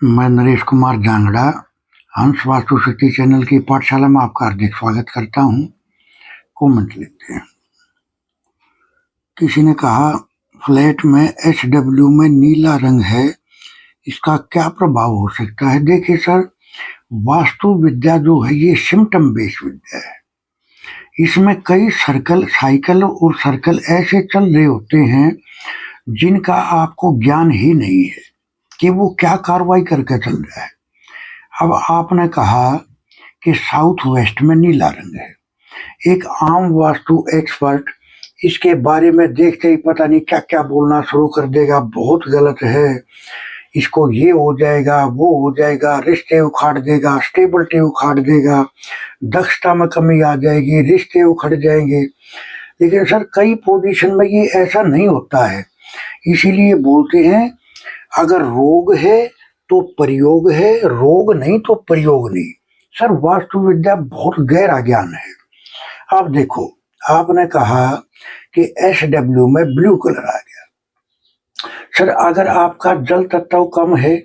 मैं नरेश कुमार जांगड़ा हंस वास्तु शक्ति चैनल की पाठशाला में आपका हार्दिक स्वागत करता हूँ। कमेंट लिखते हैं। किसी ने कहा फ्लैट में एचडब्ल्यू में नीला रंग है, इसका क्या प्रभाव हो सकता है? देखिए सर, वास्तु विद्या जो है ये सिम्टम बेस्ड विद्या है। इसमें कई साइकिल और सर्कल ऐसे चल रहे होते हैं जिनका आपको ज्ञान ही नहीं है कि वो क्या कार्रवाई करके चल रहा है। अब आपने कहा कि साउथ वेस्ट में नीला रंग है। एक आम वास्तु एक्सपर्ट इसके बारे में देखते ही पता नहीं क्या क्या बोलना शुरू कर देगा, बहुत गलत है, इसको ये हो जाएगा, वो हो जाएगा, रिश्ते उखाड़ देगा, स्टेबिलिटी उखाड़ देगा, दक्षता में कमी आ जाएगी, रिश्ते उखड़ जाएंगे। लेकिन सर कई पोजीशन में ये ऐसा नहीं होता है, इसीलिए बोलते हैं अगर रोग है तो प्रयोग है, रोग नहीं तो प्रयोग नहीं। सर वास्तु विद्या बहुत गहरा ज्ञान है। आप देखो, आपने कहा कि एसडब्ल्यू में ब्लू कलर आ गया। सर अगर आपका जल तत्व कम है,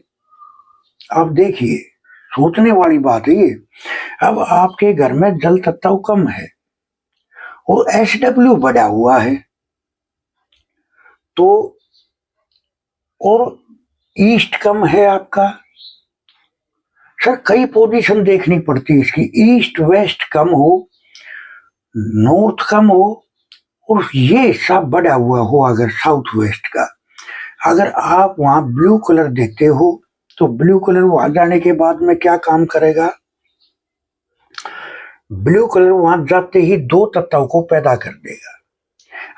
आप देखिए, सोचने वाली बात है ये। अब आपके घर में जल तत्व कम है और एसडब्ल्यू बढ़ा हुआ है, तो और ईस्ट कम है आपका। सर कई पोजीशन देखनी पड़ती है इसकी, ईस्ट वेस्ट कम हो, नॉर्थ कम हो, और ये सब बढ़ा हुआ हो अगर साउथ वेस्ट का। अगर आप वहां ब्लू कलर देते हो तो ब्लू कलर वहां जाने के बाद में क्या काम करेगा? ब्लू कलर वहां जाते ही दो तत्वों को पैदा कर देगा।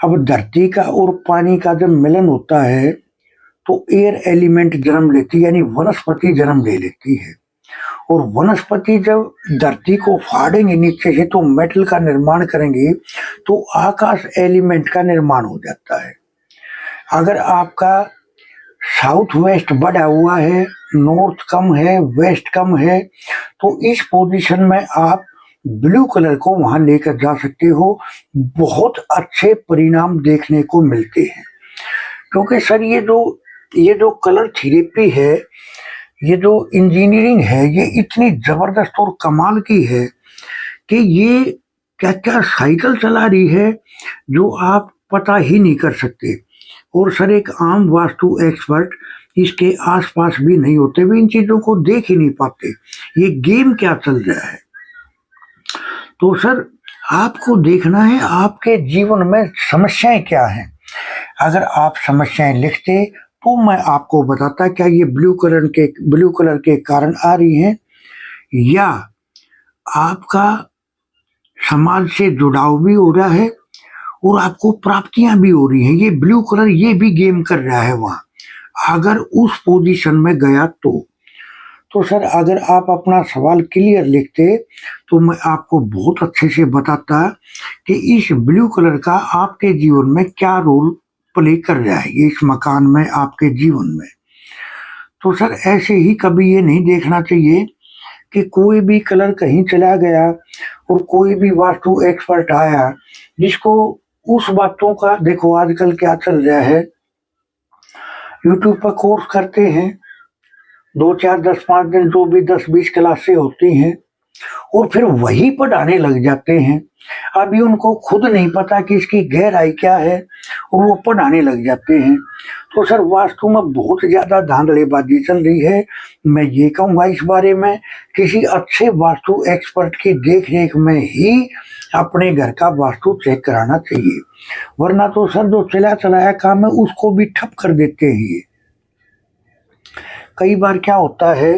अब धरती का और पानी का जब मिलन होता है तो एयर एलिमेंट जन्म लेती है, यानी वनस्पति जन्म ले लेती है। और वनस्पति जब धरती को फाड़ेंगे नीचे से तो मेटल का निर्माण करेंगे, तो आकाश एलिमेंट का निर्माण हो जाता है। अगर आपका साउथ वेस्ट बढ़ा हुआ है, नॉर्थ कम है, वेस्ट कम है, तो इस पोजीशन में आप ब्लू कलर को वहां लेकर जा सकते हो, बहुत अच्छे परिणाम देखने को मिलते हैं। क्योंकि सर ये जो कलर थेरेपी है, ये जो इंजीनियरिंग है, ये इतनी जबरदस्त और कमाल की है कि ये क्या क्या साइकिल चला रही है जो आप पता ही नहीं कर सकते। और सर एक आम वास्तु एक्सपर्ट इसके आसपास भी नहीं होते, वे इन चीजों को देख ही नहीं पाते, ये गेम क्या चल रहा है। तो सर आपको देखना है आपके जीवन में समस्याएं क्या हैं। अगर आप समस्याएं लिखते तो मैं आपको बताता क्या ये ब्लू कलर के कारण आ रही हैं, या आपका समाज से जुड़ाव भी हो रहा है और आपको प्राप्तियां भी हो रही हैं। ये ब्लू कलर ये भी गेम कर रहा है वहां। अगर उस पोजीशन में गया तो सर अगर आप अपना सवाल क्लियर लिखते तो मैं आपको बहुत अच्छे से बताता कि इस ब्लू कलर का आपके जीवन में क्या रोल प्ले कर रहा है, इस मकान में, आपके जीवन में। तो सर ऐसे ही कभी ये नहीं देखना चाहिए कि कोई भी कलर कहीं चला गया और कोई भी वास्तु एक्सपर्ट आया जिसको उस बातों का, देखो आजकल क्या चल रहा है, यूट्यूब पर कोर्स करते हैं, 2 4 10 5 दिन, जो भी 10 20 क्लासें होती हैं, और फिर वही पढ़ाने लग जाते हैं। अभी उनको खुद नहीं पता कि इसकी गहराई क्या है और वो पढ़ाने लग जाते हैं। तो सर वास्तु में बहुत ज्यादा धांधलेबाजी चल रही है। मैं ये कहूँगा इस बारे में किसी अच्छे वास्तु एक्सपर्ट की देख रेख में ही अपने घर का वास्तु चेक कराना चाहिए, वरना तो सर जो चला चलाया काम है उसको भी ठप कर देते हैं ये। कई बार क्या होता है,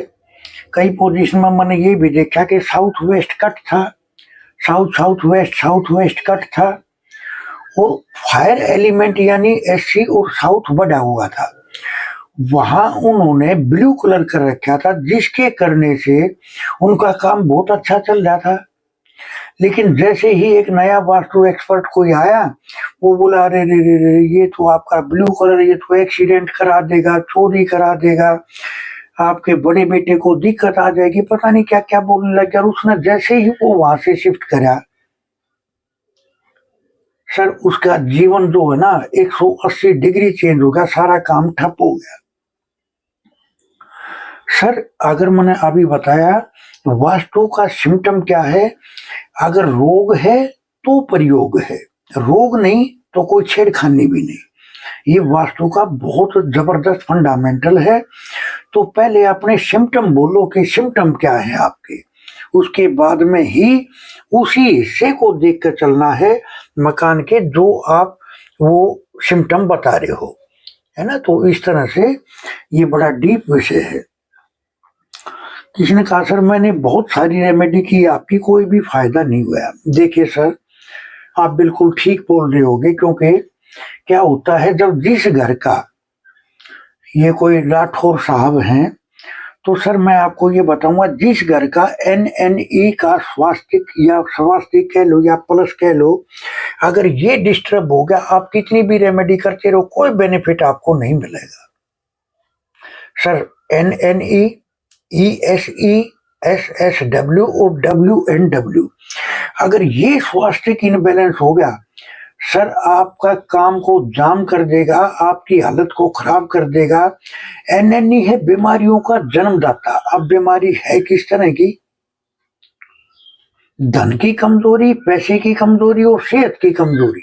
कई पोजीशन में मैंने ये भी देखा कि साउथ वेस्ट कट था, साउथ वेस्ट कट था, और फायर एलिमेंट यानी एससी और साउथ बढ़ा हुआ था। वहां उन्होंने ब्लू कलर कर रखा था, जिसके करने से उनका काम बहुत अच्छा चल रहा था। लेकिन जैसे ही एक नया वास्तु एक्सपर्ट कोई आया, वो बोला अरे रे रे रे, ये तो आपका ब्लू कलर, ये तो एक्सीडेंट करा देगा, चोरी करा देगा, आपके बड़े बेटे को दिक्कत आ जाएगी, पता नहीं क्या क्या बोलने लग गया। और उसने जैसे ही वो वहां से शिफ्ट करा, सर उसका जीवन जो है ना 180 डिग्री चेंज हो गया, सारा काम ठप हो गया। सर अगर मैंने अभी बताया वास्तु का सिम्टम क्या है, अगर रोग है तो प्रयोग है, रोग नहीं तो कोई छेड़खानी भी नहीं। ये वास्तु का बहुत जबरदस्त फंडामेंटल है। तो पहले अपने सिम्टम बोलो कि सिम्टम क्या है आपके, उसके बाद में ही उसी हिस्से को देख कर चलना है मकान के जो आप वो सिम्टम बता रहे हो, है ना। तो इस तरह से ये बड़ा डीप विषय है। किसी ने कहा सर मैंने बहुत सारी रेमेडी की, आपकी कोई भी फायदा नहीं हुआ। देखिए सर आप बिल्कुल ठीक बोल रहे होगे, क्योंकि क्या होता है जब जिस घर का, ये कोई राठौर साहब हैं, तो सर मैं आपको ये बताऊंगा, जिस घर का NNE का स्वास्तिक या स्वास्तिक कह लो या प्लस कह लो, अगर ये डिस्टर्ब हो गया, आप कितनी भी रेमेडी करते रहो कोई बेनिफिट आपको नहीं मिलेगा। सर NNE, ESE, SSW और WNW, अगर ये स्वास्तिक इनबैलेंस हो गया सर आपका काम को जाम कर देगा, आपकी हालत को खराब कर देगा। NNE है बीमारियों का जन्मदाता। अब बीमारी है किस तरह की, धन की कमजोरी, पैसे की कमजोरी और सेहत की कमजोरी,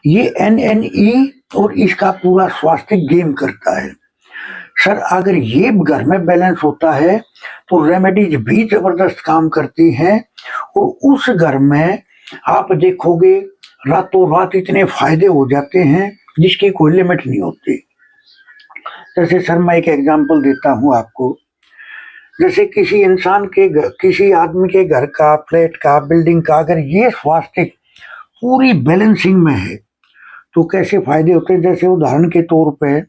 ये NNE और इसका पूरा स्वास्थ्य गेम करता है। सर अगर ये घर में बैलेंस होता है तो रेमेडीज भी जबरदस्त काम करती हैं, और उस घर में आप देखोगे रातों रात इतने फायदे हो जाते हैं जिसकी कोई लिमिट नहीं होती। जैसे सर मैं एक एग्जांपल देता हूँ आपको, जैसे किसी इंसान के किसी आदमी के घर का, फ्लैट का, बिल्डिंग का, अगर ये स्वास्थ्य पूरी बैलेंसिंग में है तो कैसे फायदे होते हैं। जैसे उदाहरण के तौर पे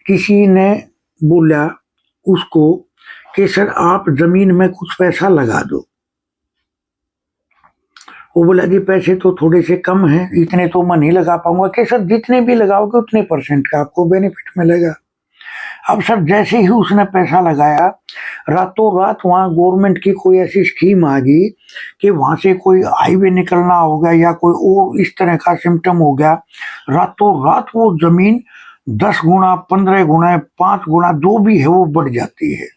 किसी ने बोला उसको कि सर आप जमीन में कुछ पैसा लगा दो, वो बोला जी पैसे तो थोड़े से कम हैं, इतने तो मैं नहीं लगा पाऊंगा। कि सर जितने भी लगाओगे उतने % का आपको बेनिफिट मिलेगा। अब सर जैसे ही उसने पैसा लगाया, रातों रात वहाँ गवर्नमेंट की कोई ऐसी स्कीम आ गई कि वहां से कोई हाईवे निकलना हो गया या कोई और इस तरह का सिम्टम हो गया, रातों रात वो जमीन 10 गुना, 15 गुना, 5 गुना जो भी है वो बढ़ जाती है।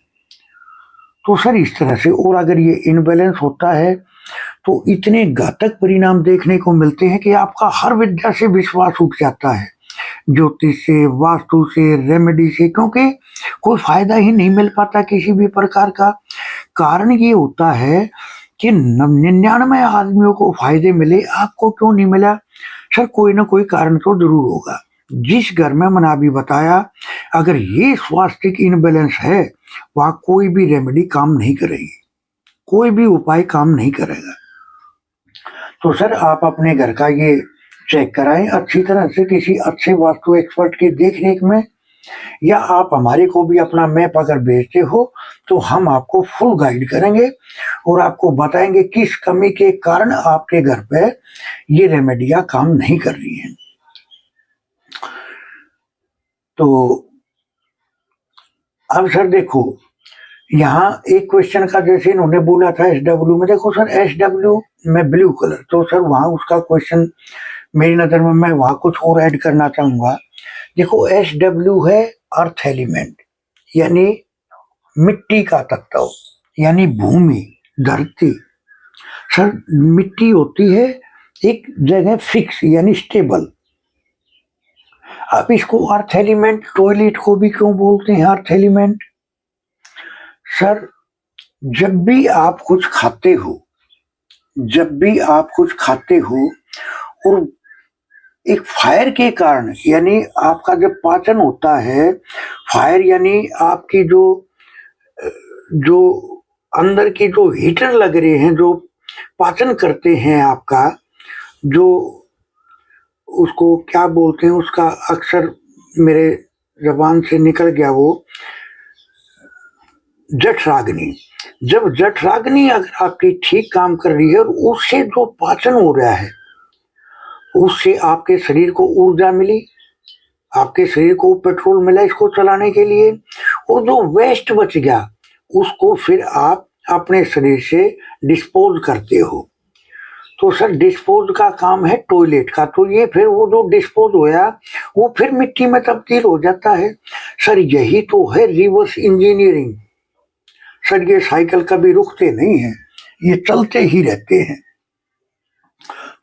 तो सर इस तरह से, और अगर ये इनबैलेंस होता है तो इतने घातक परिणाम देखने को मिलते हैं कि आपका हर विद्या से विश्वास उठ जाता है, ज्योतिष से, वास्तु से, रेमेडी से, क्योंकि कोई फायदा ही नहीं मिल पाता किसी भी प्रकार का। कारण ये होता है कि 99 आदमियों को फायदे मिले, आपको क्यों नहीं मिला। सर कोई ना कोई कारण तो जरूर होगा। जिस घर में मैंने अभी बताया अगर ये स्वास्थ्य इनबैलेंस है, वहां कोई भी रेमेडी काम नहीं करेगी, कोई भी उपाय काम नहीं करेगा। तो सर आप अपने घर का ये चेक कराएं अच्छी तरह से किसी अच्छे वास्तु एक्सपर्ट की देखरेख में, या आप हमारे को भी अपना मैप अगर भेजते हो तो हम आपको फुल गाइड करेंगे और आपको बताएंगे किस कमी के कारण आपके घर पे ये रेमेडियां काम नहीं कर रही हैं। तो अब सर देखो यहाँ एक क्वेश्चन का, जैसे इन्होंने बोला था SW में, देखो सर SW में ब्लू कलर, तो सर वहां उसका क्वेश्चन मेरी नजर में, मैं वहां कुछ और ऐड करना चाहूंगा। देखो SW है अर्थ एलिमेंट, यानी मिट्टी का तत्व, यानी भूमि, धरती। सर मिट्टी होती है एक जगह फिक्स यानी स्टेबल। आप इसको अर्थ एलिमेंट, टॉयलेट को भी क्यों बोलते हैं अर्थ एलिमेंट। सर जब भी आप कुछ खाते हो, जब भी आप कुछ खाते हो और एक फायर के कारण, यानी आपका जब पाचन होता है, फायर यानी आपकी जो जो अंदर की जो हीटर लग रहे हैं, जो पाचन करते हैं आपका, जो उसको क्या बोलते हैं, उसका अक्सर मेरे जबान से निकल गया, वो जठराग्नि। जब जठराग्नि अगर आपकी ठीक काम कर रही है और उससे जो पाचन हो रहा है, उससे आपके शरीर को ऊर्जा मिली, आपके शरीर को पेट्रोल मिला इसको चलाने के लिए, और जो वेस्ट बच गया उसको फिर आप अपने शरीर से डिस्पोज करते हो। तो सर डिस्पोज का काम है टॉयलेट का, तो ये फिर वो जो डिस्पोज होया वो फिर मिट्टी में तब्दील हो जाता है। सर यही तो है रिवर्स इंजीनियरिंग। सर ये साइकिल कभी रुकते नहीं हैं, ये चलते ही रहते हैं।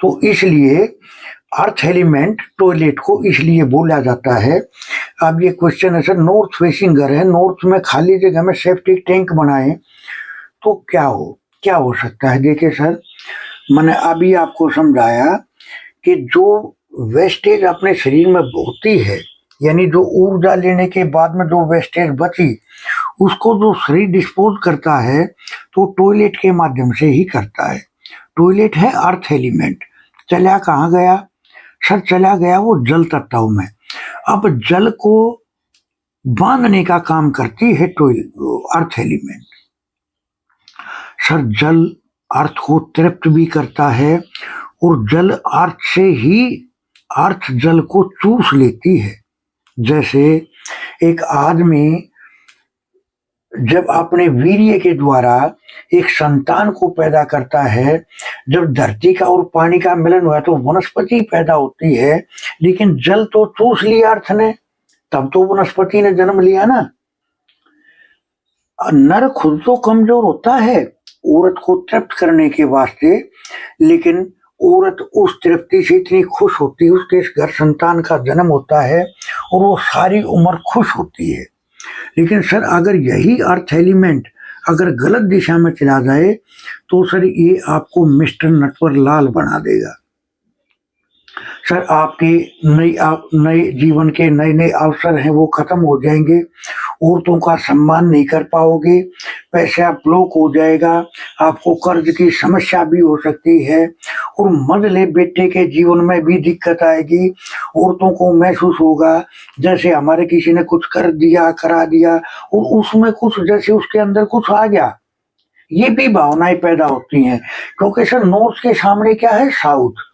तो इसलिए अर्थ एलिमेंट टॉयलेट को इसलिए बोला जाता है। अब ये क्वेश्चन है सर, नॉर्थ फेसिंग घर है, नॉर्थ में खाली जगह में सेप्टिक टैंक बनाए तो क्या हो सकता है। देखिए सर, मैंने अभी आपको समझाया कि जो वेस्टेज अपने शरीर में होती है, यानी जो ऊर्जा लेने के बाद में जो वेस्टेज बची, उसको जो शरीर डिस्पोज करता है तो टॉयलेट के माध्यम से ही करता है। टॉयलेट है अर्थ एलिमेंट। चला कहाँ गया सर? चला गया वो जल तत्व में। अब जल को बांधने का काम करती है अर्थ एलिमेंट। सर जल अर्थ को तृप्त भी करता है और जल अर्थ से ही अर्थ जल को चूस लेती है। जैसे एक आदमी जब अपने वीर्य के द्वारा एक संतान को पैदा करता है, जब धरती का और पानी का मिलन हुआ तो वनस्पति पैदा होती है, लेकिन जल तो चूस लिया अर्थ ने, तब तो वनस्पति ने जन्म लिया ना। नर खुद तो कमजोर होता है औरत को तृप्त करने के वास्ते, लेकिन औरत उस तृप्ति से इतनी खुश होती है, उसके घर संतान का जन्म होता है और वो सारी उम्र खुश होती है। लेकिन सर अगर यही अर्थ एलिमेंट अगर गलत दिशा में चला जाए तो सर ये आपको मिस्टर नटवर लाल बना देगा। सर आपके नए जीवन के नए अवसर हैं वो खत्म हो जाएंगे, औरतों का सम्मान नहीं कर पाओगे, पैसा ब्लॉक हो जाएगा, आपको कर्ज की समस्या भी हो सकती है और मजले बेटे के जीवन में भी दिक्कत आएगी। औरतों को महसूस होगा जैसे हमारे किसी ने कुछ कर दिया करा दिया और उसमें कुछ जैसे उसके अंदर कुछ आ गया, ये भी भावनाएं पैदा होती हैं। क्योंकि सर नॉर्थ के सामने क्या है साउथ,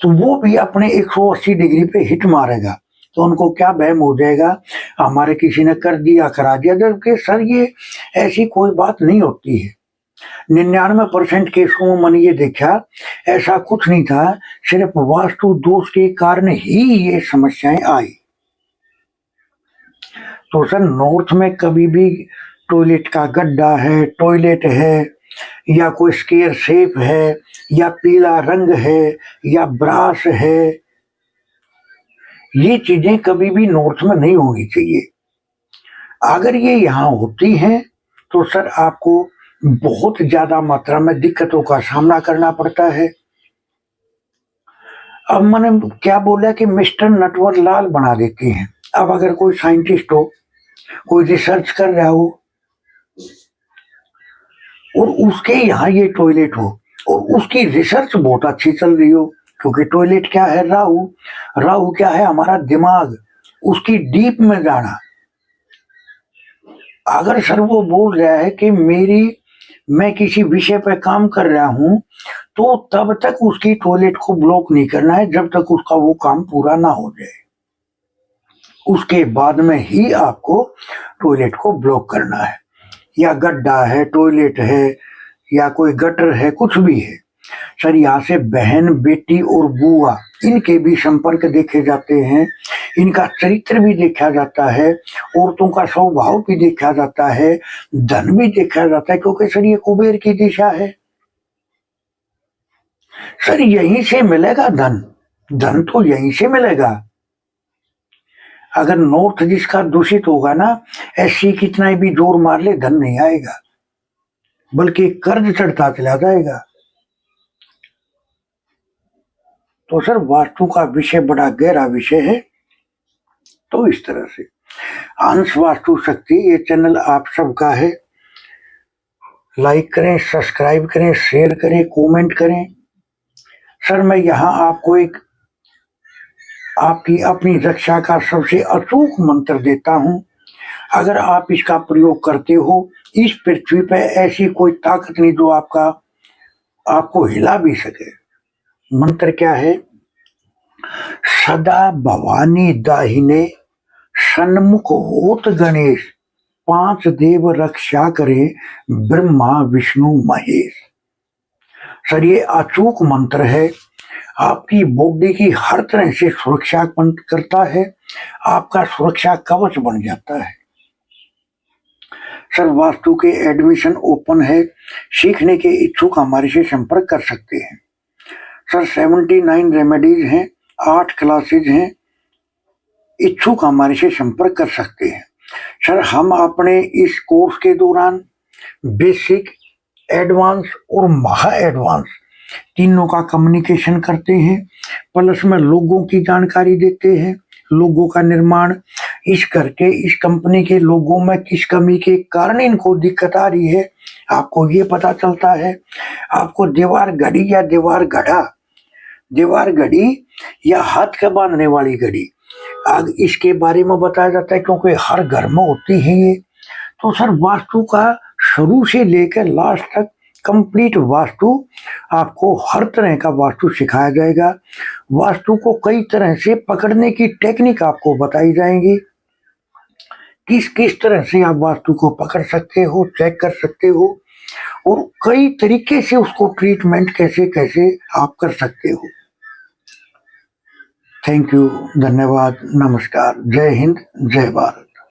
तो वो भी अपने 180 डिग्री पे हिट मारेगा, तो उनको क्या बहम हो जाएगा हमारे किसी ने कर दिया करा दिया। जबकि सर ये ऐसी कोई बात नहीं होती है। 99% केसों में मैंने ये देखा ऐसा कुछ नहीं था, सिर्फ वास्तु दोष के कारण ही ये समस्याएं आई। तो सर नॉर्थ में कभी भी टॉयलेट का गड्ढा है, टॉयलेट है या कोई स्क्वायर शेप है या पीला रंग है या ब्रास है, ये चीजें कभी भी नॉर्थ में नहीं होनी चाहिए। अगर ये यहाँ होती हैं तो सर आपको बहुत ज्यादा मात्रा में दिक्कतों का सामना करना पड़ता है। अब मैंने क्या बोला कि मिस्टर नटवर लाल बना देती हैं। अब अगर कोई साइंटिस्ट हो, कोई रिसर्च कर रहा हो और उसके यहाँ ये टॉयलेट हो और उसकी रिसर्च बहुत अच्छी चल रही हो, क्योंकि टॉयलेट क्या है राहु, राहु क्या है हमारा दिमाग, उसकी डीप में जाना। अगर सर वो बोल रहा है कि मैं किसी विषय पर काम कर रहा हूं तो तब तक उसकी टॉयलेट को ब्लॉक नहीं करना है जब तक उसका वो काम पूरा ना हो जाए, उसके बाद में ही आपको टॉयलेट को ब्लॉक करना है। या गड्ढा है, टॉयलेट है या कोई गटर है, कुछ भी है सर, यहाँ से बहन बेटी और बुआ इनके भी संपर्क देखे जाते हैं, इनका चरित्र भी देखा जाता है, औरतों का स्वभाव भी देखा जाता है, धन भी देखा जाता है, क्योंकि सर ये कुबेर की दिशा है। सर यहीं से मिलेगा धन, धन तो यहीं से मिलेगा। अगर नॉर्थ जिसका दूषित होगा ना, ऐसी कितना भी जोर मार ले धन नहीं आएगा, बल्कि कर्ज चढ़ता चला जाएगा। तो सर वास्तु का विषय बड़ा गहरा विषय है। तो इस तरह से अंश वास्तु शक्ति ये चैनल आप सबका है, लाइक करें, सब्सक्राइब करें, शेयर करें, कमेंट करें। सर मैं यहाँ आपको एक आपकी अपनी रक्षा का सबसे अचूक मंत्र देता हूं, अगर आप इसका प्रयोग करते हो इस पृथ्वी पर ऐसी कोई ताकत नहीं जो आपको हिला भी सके। मंत्र क्या है? सदा भवानी दाहिने सन्मुख होत गणेश, 5 देव रक्षा करे ब्रह्मा विष्णु महेश। सर ये अचूक मंत्र है, आपकी बॉडी की हर तरह से सुरक्षा करता है, आपका सुरक्षा कवच बन जाता है। सर वास्तु के एडमिशन ओपन है, सीखने के इच्छुक हमारे से संपर्क कर सकते हैं। सर 79 रेमेडीज हैं, 8 क्लासेज हैं, इच्छुक हमारे से संपर्क कर सकते हैं। सर हम अपने इस कोर्स के दौरान बेसिक, एडवांस और महा एडवांस तीनों का कम्युनिकेशन करते हैं, प्लस में लोगों की जानकारी देते हैं, लोगों का निर्माण, इस करके इस कंपनी के लोगों में किस कमी के कारण इनको दिक्कत आ रही है आपको ये पता चलता है। आपको दीवार घड़ी या दीवार घड़ा, दीवार घड़ी या हाथ के बांधने वाली घड़ी, आग इसके बारे में बताया जाता है, क्योंकि हर घर में होती है ये। तो सर वास्तु का शुरू से लेकर लास्ट तक कंप्लीट वास्तु, आपको हर तरह का वास्तु सिखाया जाएगा। वास्तु को कई तरह से पकड़ने की टेक्निक आपको बताई जाएंगी, किस किस तरह से आप वास्तु को पकड़ सकते हो, चेक कर सकते हो, और कई तरीके से उसको ट्रीटमेंट कैसे कैसे आप कर सकते हो। थैंक यू, धन्यवाद, नमस्कार, जय हिंद, जय भारत।